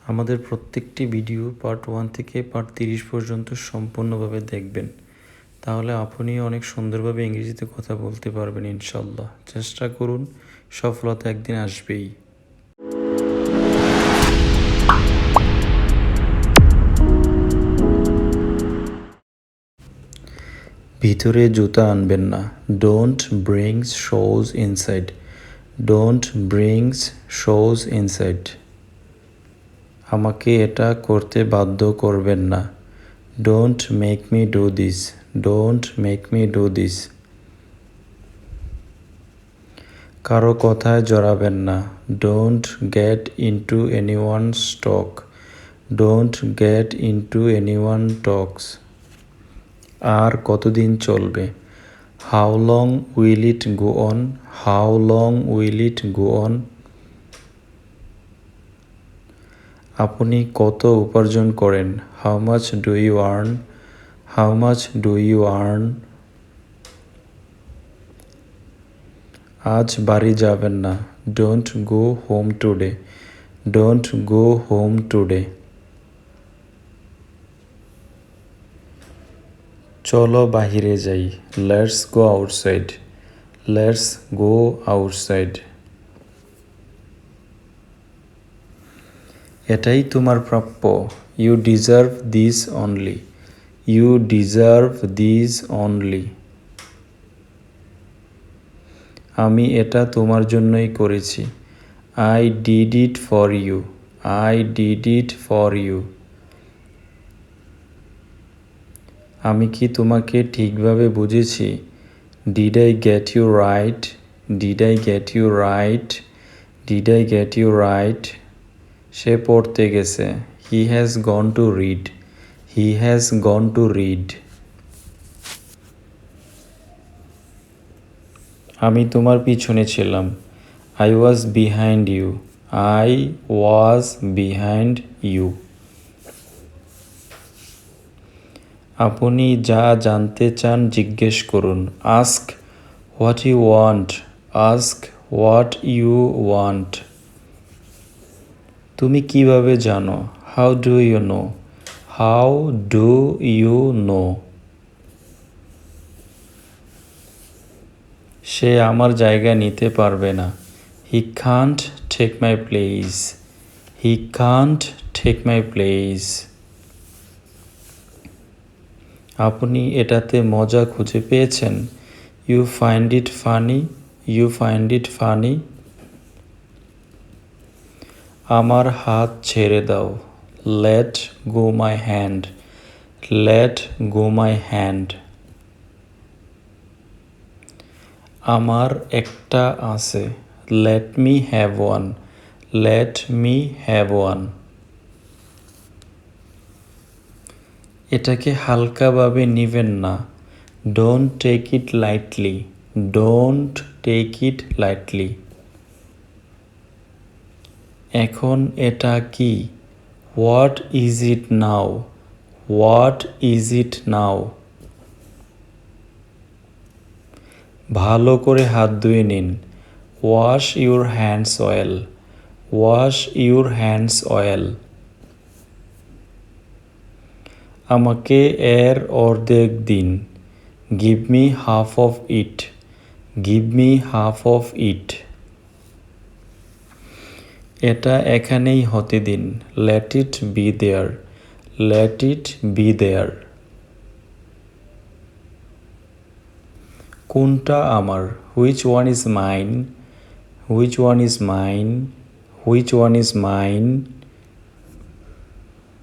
আমাদের প্রত্যেকটি video part 1 থেকে পার্ট 30 পর্যন্ত সম্পূর্ণভাবে দেখবেন, তাহলে আপনিও অনেক সুন্দরভাবে ইংরেজিতে কথা বলতে পারবেন ইনশাল্লাহ। চেষ্টা করুন, সফলতা একদিন আসবেই। ভিতরে জুতা আনবেন না। Don't brings shoes inside. Don't brings shoes inside. আমাকে এটা করতে বাধ্য করবেন না। Don't make me do this. Don't make me do this. কারো কথায় জড়াবেন না। Don't get into anyone's talk. Don't get into anyone talks. আর কতদিন চলবে? How long will it go on? How long will it go on? আপনি কত উপার্জন করেন? How much do you earn? How much do you earn? আজ বাড়ি যাবেন না। Don't go home today. Don't go home today. চলো বাহিরে যাই। Let's go outside. Let's go outside. এটাই তোমার প্রাপ্য। You deserve this only. You deserve this only. আমি এটা তোমার জন্যই করেছি। I did it for you. I did it for you. আমি কি তোমাকে ঠিকভাবে বুঝেছি? Did I get you right? Did I get you right? Did I get you right? সে পড়তে গেছে। He has gone to read. He has gone to read. আমি তোমার পিছনে ছিলাম। I was behind you. I was behind you. আপনি যা জানতে চান জিজ্ঞেস করুন। Ask what you want. Ask what you want. তুমি কিভাবে জানো? How do you know? How do you know? সে আমার জায়গা নিতে পারবে না। He can't take my place. He can't take my place. আপনি এটাতে মজা খুঁজে পেয়েছেন। You find it funny. You find it funny. আমার হাত ছেড়ে দাও। Let go my hand. Let go my hand. আমার একটা আছে। Let me have one. Let me have one. এটাকে হালকাভাবে নিবেন না। Don't take it lightly. Don't take it lightly. এখন এটা কি? What is it now? What is it now? ভালো করে হাত ধুয়ে নিন। Wash your hands well. Wash your hands well. আমাকে এর অর্ধেক দিন। Give me half of it. Give me half of it. এটা এখানেই হতে দিন। Let it be there. Let it be there. কোনটা আমার? Which one is mine? Which one is mine? Which one is mine?